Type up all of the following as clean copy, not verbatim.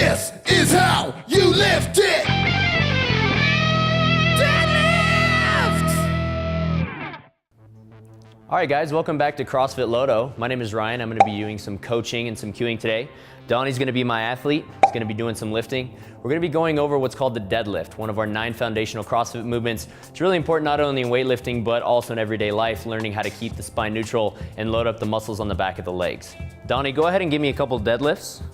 This is how you lift it. Deadlift! All right, guys, welcome back to CrossFit Lodo. My name is Ryan. I'm going to be doing some coaching and some cueing today. Donnie's going to be my athlete. He's going to be doing some lifting. We're going to be going over what's called the deadlift, one of our 9 foundational CrossFit movements. It's really important not only in weightlifting, but also in everyday life, learning how to keep the spine neutral and load up the muscles on the back of the legs. Donnie, go ahead and give me a couple deadlifts.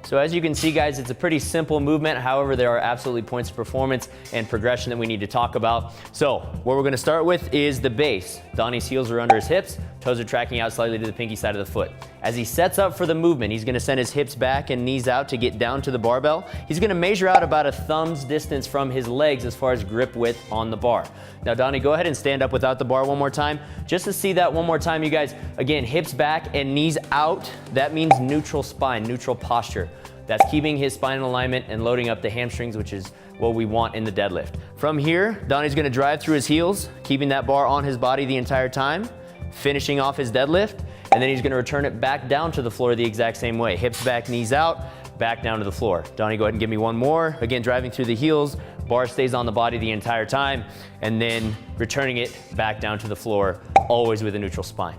So as you can see, guys, it's a pretty simple movement. However, there are absolutely points of performance and progression that we need to talk about. So what we're gonna start with is the base. Donnie's heels are under his hips, toes are tracking out slightly to the pinky side of the foot. As he sets up for the movement, he's gonna send his hips back and knees out to get down to the barbell. He's gonna measure out about a thumb's distance from his legs as far as grip width on the bar. Now, Donnie, go ahead and stand up without the bar one more time. Just to see that one more time, you guys. Again, hips back and knees out. That means neutral spine, neutral posture. That's keeping his spine in alignment and loading up the hamstrings, which is what we want in the deadlift. From here, Donnie's gonna drive through his heels, keeping that bar on his body the entire time, finishing off his deadlift, and then he's gonna return it back down to the floor the exact same way. Hips back, knees out, back down to the floor. Donnie, go ahead and give me one more. Again, driving through the heels, bar stays on the body the entire time, and then returning it back down to the floor, always with a neutral spine.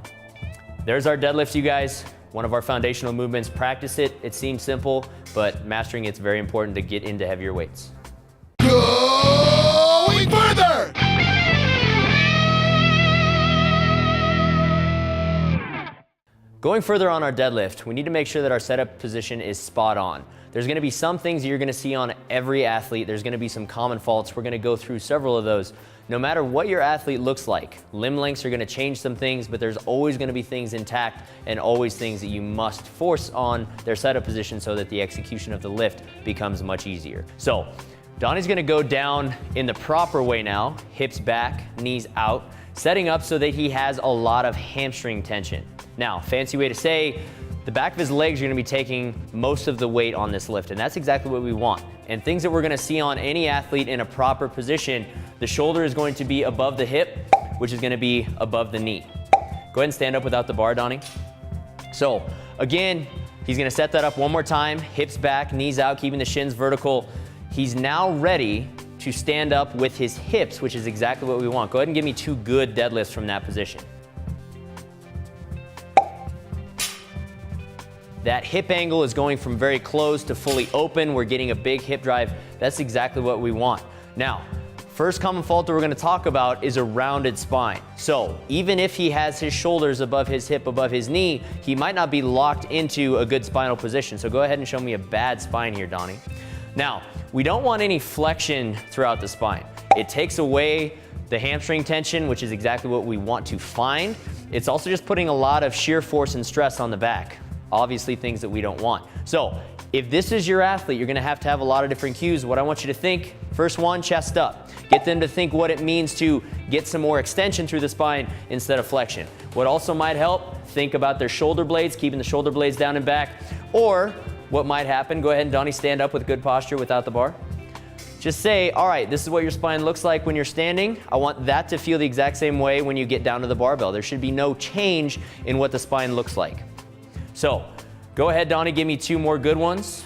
There's our deadlift, you guys. One of our foundational movements. Practice it. It seems simple, but mastering it's very important to get into heavier weights. Going further! Going further on our deadlift, we need to make sure that our setup position is spot on. There's gonna be some things you're gonna see on every athlete. There's gonna be some common faults. We're gonna go through several of those. No matter what your athlete looks like, limb lengths are gonna change some things, but there's always gonna be things intact and always things that you must force on their setup position so that the execution of the lift becomes much easier. So, Donnie's gonna go down in the proper way now, hips back, knees out, setting up so that he has a lot of hamstring tension. Now, fancy way to say, the back of his legs are gonna be taking most of the weight on this lift, and that's exactly what we want. And things that we're gonna see on any athlete in a proper position, the shoulder is going to be above the hip, which is gonna be above the knee. Go ahead and stand up without the bar, Donnie. So, again, he's gonna set that up one more time, hips back, knees out, keeping the shins vertical. He's now ready to stand up with his hips, which is exactly what we want. Go ahead and give me 2 good deadlifts from that position. That hip angle is going from very closed to fully open. We're getting a big hip drive. That's exactly what we want. Now, first common fault that we're gonna talk about is a rounded spine. So even if he has his shoulders above his hip, above his knee, he might not be locked into a good spinal position. So go ahead and show me a bad spine here, Donnie. Now, we don't want any flexion throughout the spine. It takes away the hamstring tension, which is exactly what we want to find. It's also just putting a lot of shear force and stress on the back. Obviously things that we don't want. So if this is your athlete, you're gonna have to have a lot of different cues. What I want you to think, first one, chest up. Get them to think what it means to get some more extension through the spine instead of flexion. What also might help, think about their shoulder blades, keeping the shoulder blades down and back. Or what might happen, go ahead and Donnie, stand up with good posture without the bar. Just say, all right, this is what your spine looks like when you're standing. I want that to feel the exact same way when you get down to the barbell. There should be no change in what the spine looks like. So, go ahead, Donnie, give me 2 more good ones.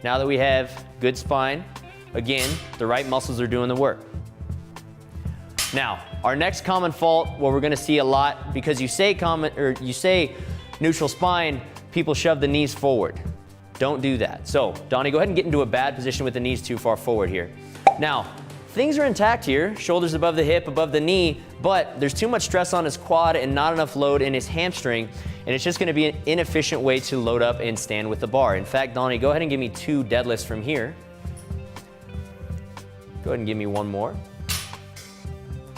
Now that we have good spine, again, the right muscles are doing the work. Now, our next common fault, what we're gonna see a lot, because you say neutral spine, people shove the knees forward. Don't do that. So, Donnie, go ahead and get into a bad position with the knees too far forward here. Now, things are intact here, shoulders above the hip, above the knee, but there's too much stress on his quad and not enough load in his hamstring, and it's just gonna be an inefficient way to load up and stand with the bar. In fact, Donnie, go ahead and give me 2 deadlifts from here. Go ahead and give me 1 more.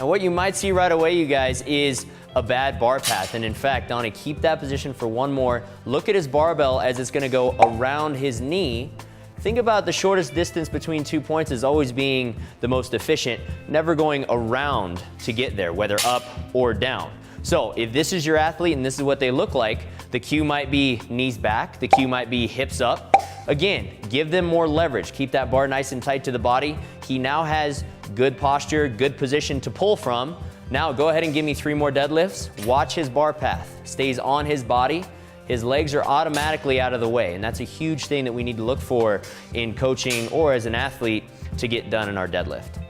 And what you might see right away, you guys, is a bad bar path. And in fact, Donnie, keep that position for 1 more. Look at his barbell as it's gonna go around his knee. Think about the shortest distance between 2 points as always being the most efficient, never going around to get there, whether up or down. So if this is your athlete and this is what they look like, the cue might be knees back, the cue might be hips up. Again, give them more leverage. Keep that bar nice and tight to the body. He now has good posture, good position to pull from. Now go ahead and give me 3 more deadlifts. Watch his bar path. Stays on his body. His legs are automatically out of the way, and that's a huge thing that we need to look for in coaching or as an athlete to get done in our deadlift.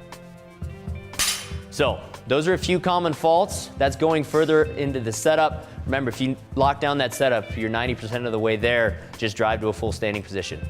So those are a few common faults. That's going further into the setup. Remember, if you lock down that setup, you're 90% of the way there. Just drive to a full standing position.